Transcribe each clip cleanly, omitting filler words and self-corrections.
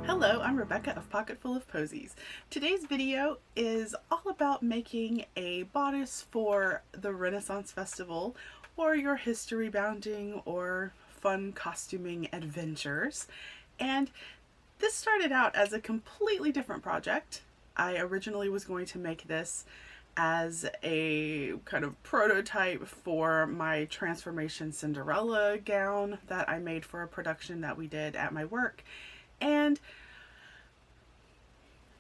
Hello, I'm Rebecca of Pocketful of Poseys. Today's video is all about making a bodice for the Renaissance Festival or your history bounding or fun costuming adventures. And this started out as a completely different project. I originally was going to make this as a kind of prototype for my Transformation Cinderella gown that I made for a production that we did at my work. And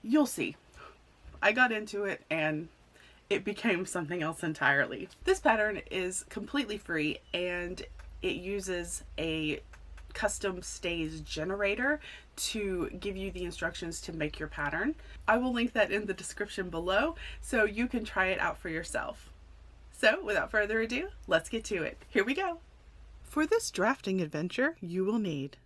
you'll see. I got into it and it became something else entirely. This pattern is completely free and it uses a custom stays generator to give you the instructions to make your pattern. I will link that in the description below so you can try it out for yourself. So without further ado, let's get to it. Here we go. For this drafting adventure, you will need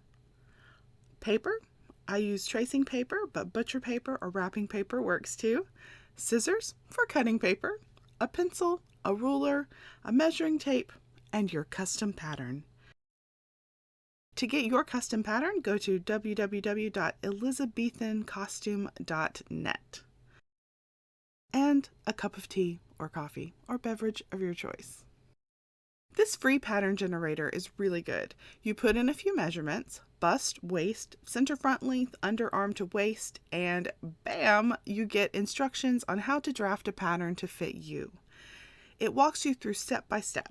paper. I use tracing paper, but butcher paper or wrapping paper works too. Scissors for cutting paper, a pencil, a ruler, a measuring tape, and your custom pattern. To get your custom pattern, go to www.elizabethancostume.net. And a cup of tea or coffee or beverage of your choice. This free pattern generator is really good. You put in a few measurements, bust, waist, center front length, underarm to waist, and bam, you get instructions on how to draft a pattern to fit you. It walks you through step by step.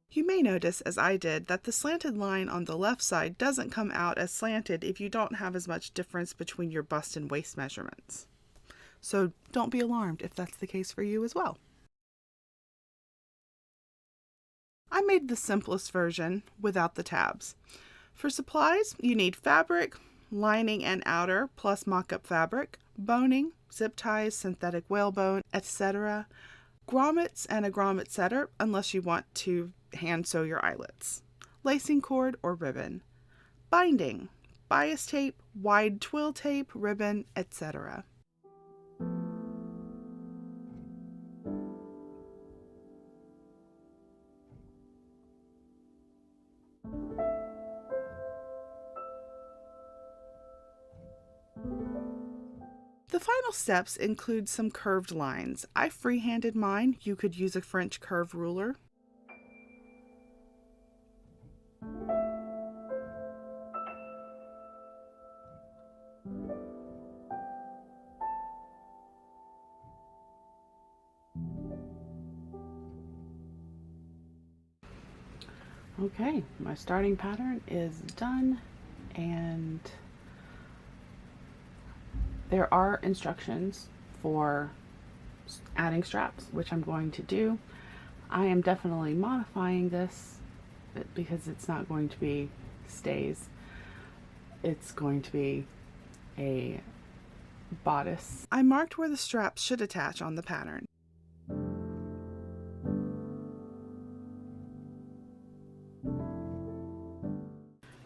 You may notice, as I did, that the slanted line on the left side doesn't come out as slanted if you don't have as much difference between your bust and waist measurements. So don't be alarmed if that's the case for you as well. I made the simplest version without the tabs. For supplies, you need fabric, lining and outer, plus mock-up fabric, boning, zip ties, synthetic whalebone, etc., grommets and a grommet setter unless you want to hand sew your eyelets, lacing cord or ribbon, binding, bias tape, wide twill tape, ribbon, etc. The final steps include some curved lines. I freehanded mine. You could use a French curve ruler. Okay, my starting pattern is done, and there are instructions for adding straps, which I'm going to do. I am definitely modifying this because it's not going to be stays. It's going to be a bodice. I marked where the straps should attach on the pattern.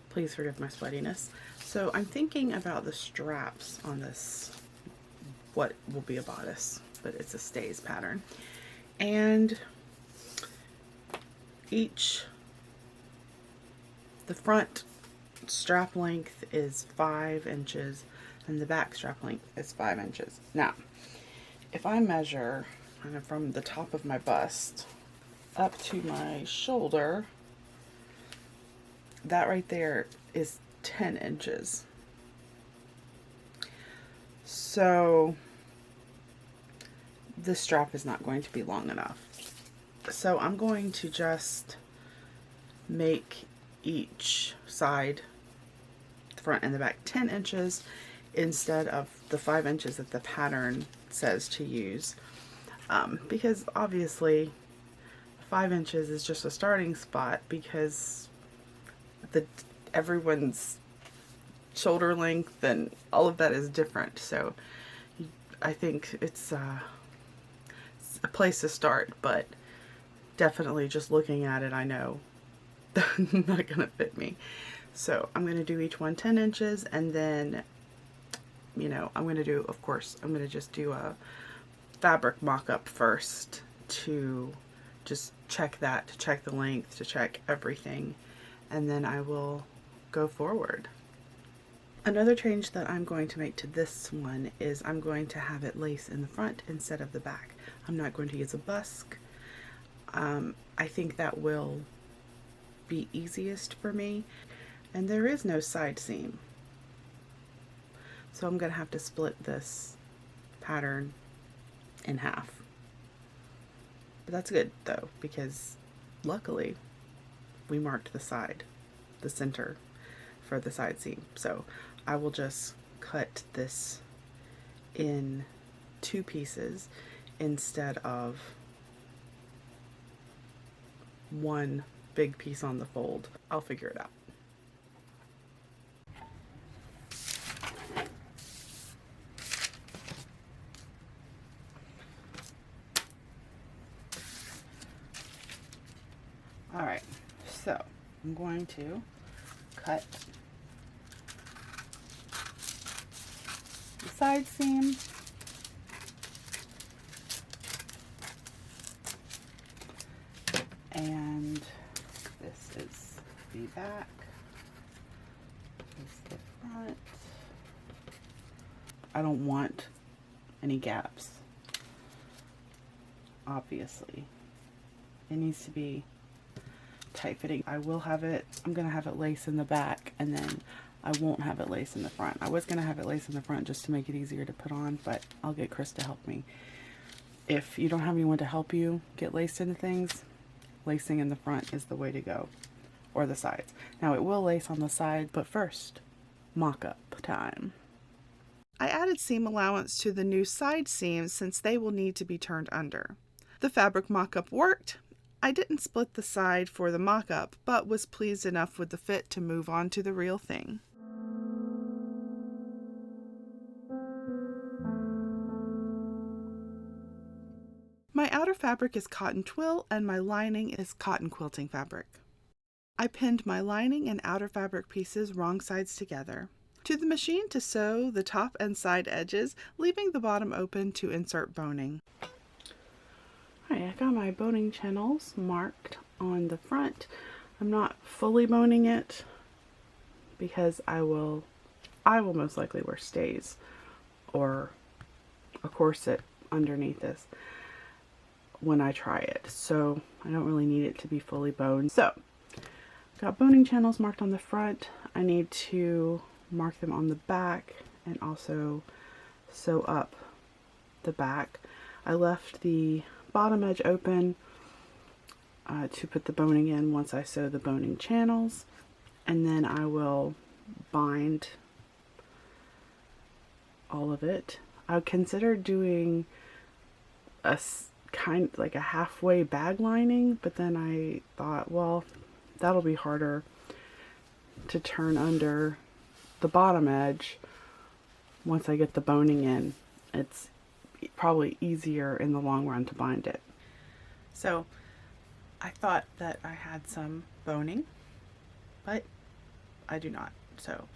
Please forgive my sweatiness. So I'm thinking about the straps on this, what will be a bodice, but it's a stays pattern. And the front strap length is 5 inches and the back strap length is 5 inches. Now, if I measure kind of from the top of my bust up to my shoulder, that right there is 10 inches. So the strap is not going to be long enough. So I'm going to just make each side, the front and the back, 10 inches instead of the 5 inches that the pattern says to use. Because obviously 5 inches is just a starting spot because everyone's shoulder length and all of that is different. So I think it's a place to start, but definitely just looking at it, I know not gonna fit me. So I'm gonna do each one 10 inches, and then, you know, I'm gonna do, of course, I'm gonna just do a fabric mock-up first to just check that, to check the length, to check everything, and then I will go forward. Another change that I'm going to make to this one is I'm going to have it lace in the front instead of the back. I'm not going to use a busk. I think that will be easiest for me, and there is no side seam, so I'm gonna have to split this pattern in half. But that's good though, because luckily we marked the side, the center for the side seam. So I will just cut this in 2 pieces instead of one big piece on the fold. I'll figure it out. All right, so I'm going to cut the side seam, and this is the back, this is the front. I don't want any gaps, obviously. It needs to be tight fitting. I will have it, I'm gonna have it lace in the back, and then I won't have it lace in the front. I was gonna have it lace in the front just to make it easier to put on, but I'll get Chris to help me. If you don't have anyone to help you get laced into things, lacing in the front is the way to go, or the sides. Now it will lace on the side, but first, mock-up time. I added seam allowance to the new side seams since they will need to be turned under. The fabric mock-up worked. I didn't split the side for the mock-up, but was pleased enough with the fit to move on to the real thing. My outer fabric is cotton twill and my lining is cotton quilting fabric. I pinned my lining and outer fabric pieces wrong sides together. To the machine to sew the top and side edges, leaving the bottom open to insert boning. Alright, I got my boning channels marked on the front. I'm not fully boning it because I will most likely wear stays or a corset underneath this when I try it, so I don't really need it to be fully boned. So, got boning channels marked on the front. I need to mark them on the back and also sew up the back. I left the bottom edge open to put the boning in once I sew the boning channels, and then I will bind all of it. I considered doing a kind like a halfway bag lining, but then I thought, well, that'll be harder to turn under the bottom edge once I get the boning in. It's probably easier in the long run to bind it. So I thought that I had some boning, but I do not. So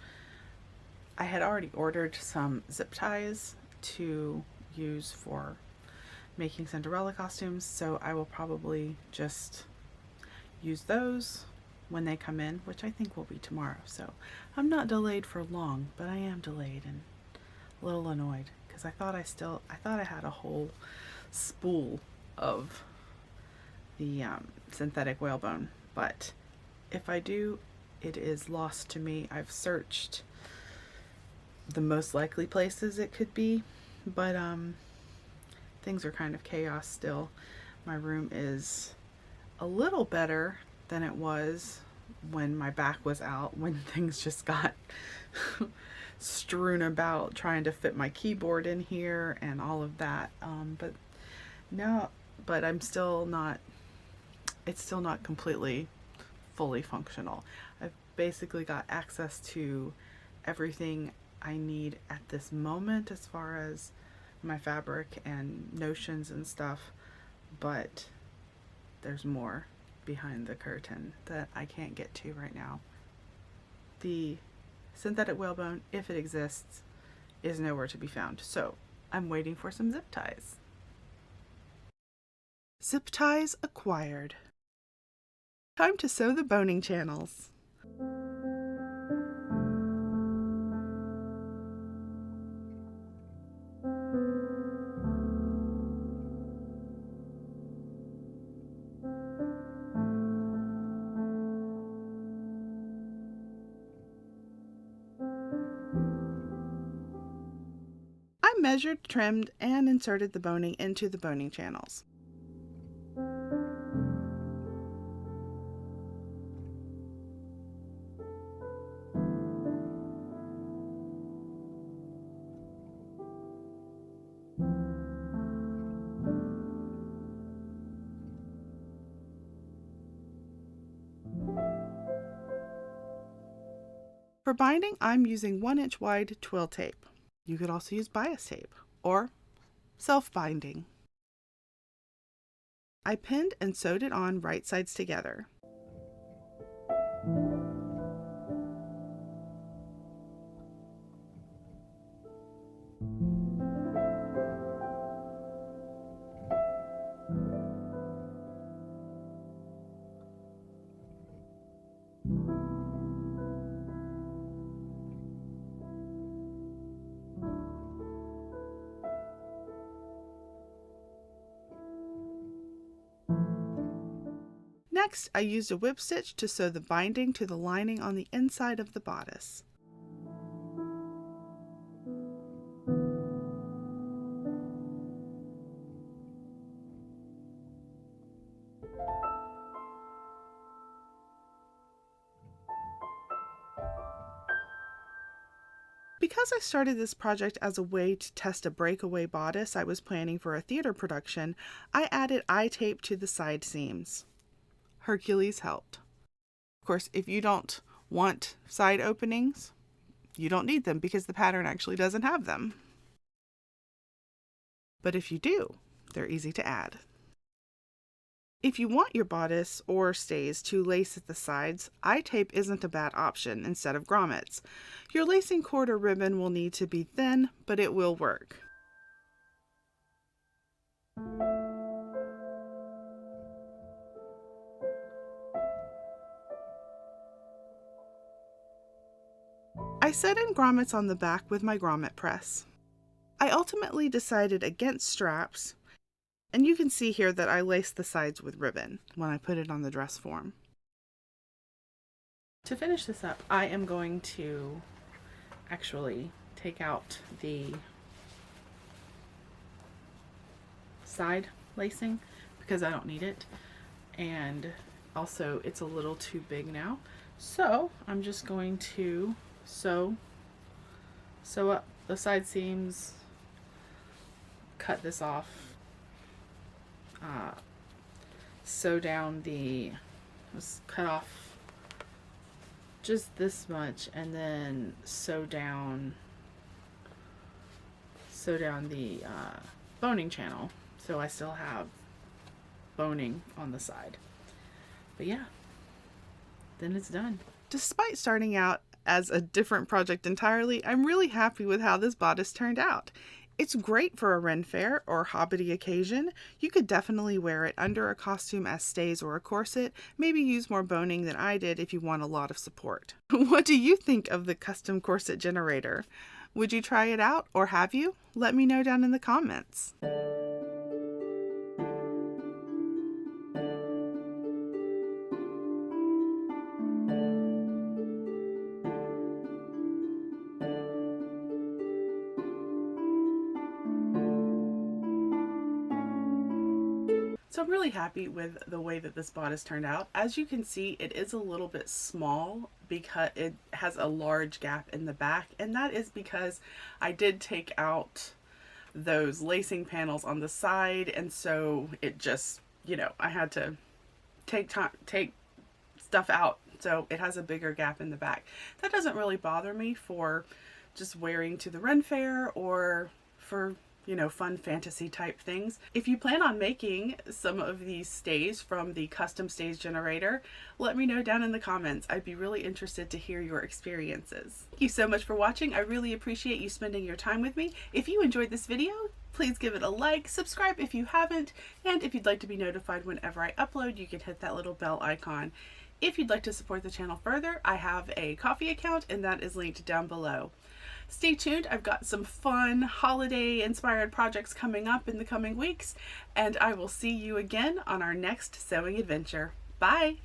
I had already ordered some zip ties to use for making Cinderella costumes, so I will probably just use those when they come in, which I think will be tomorrow. So I'm not delayed for long, but I am delayed and a little annoyed because I thought I had a whole spool of the synthetic whalebone, but if I do, it is lost to me. I've searched the most likely places it could be, but things are kind of chaos still. My room is a little better than it was when my back was out, when things just got strewn about trying to fit my keyboard in here and all of that. But I'm still not, it's still not completely fully functional. I've basically got access to everything I need at this moment as far as my fabric and notions and stuff, but there's more behind the curtain that I can't get to right now. The synthetic whalebone, if it exists, is nowhere to be found. So I'm waiting for some zip ties. Zip ties acquired. Time to sew the boning channels. I measured, trimmed, and inserted the boning into the boning channels. For binding, I'm using 1-inch wide twill tape. You could also use bias tape or self-binding. I pinned and sewed it on right sides together. Next, I used a whip stitch to sew the binding to the lining on the inside of the bodice. Because I started this project as a way to test a breakaway bodice I was planning for a theater production, I added eye tape to the side seams. Hercules helped. Of course, if you don't want side openings, you don't need them because the pattern actually doesn't have them. But if you do, they're easy to add. If you want your bodice or stays to lace at the sides, eye tape isn't a bad option instead of grommets. Your lacing cord or ribbon will need to be thin, but it will work. I set in grommets on the back with my grommet press. I ultimately decided against straps, and you can see here that I laced the sides with ribbon when I put it on the dress form. To finish this up, I am going to actually take out the side lacing because I don't need it, and also it's a little too big now. So I'm just going to sew up the side seams, cut this off, sew down the, let's cut off just this much, and then sew down the boning channel so I still have boning on the side. But yeah, then it's done. Despite starting out as a different project entirely, I'm really happy with how this bodice turned out. It's great for a Ren Faire or hobbity occasion. You could definitely wear it under a costume as stays or a corset. Maybe use more boning than I did if you want a lot of support. What do you think of the custom corset generator? Would you try it out, or have you? Let me know down in the comments. So I'm really happy with the way that this bodice turned out. As you can see, it is a little bit small because it has a large gap in the back, and that is because I did take out those lacing panels on the side, and so it just, you know, I had to take stuff out, so it has a bigger gap in the back. That doesn't really bother me for just wearing to the Ren Faire or for you know, fun fantasy type things. If you plan on making some of these stays from the custom stays generator, let me know down in the comments. I'd be really interested to hear your experiences. Thank you so much for watching. I really appreciate you spending your time with me. If you enjoyed this video, please give it a like, subscribe if you haven't, and if you'd like to be notified whenever I upload, you can hit that little bell icon. If you'd like to support the channel further, I have a Ko-fi account, and that is linked down below. Stay tuned, I've got some fun holiday inspired projects coming up in the coming weeks, and I will see you again on our next sewing adventure. Bye!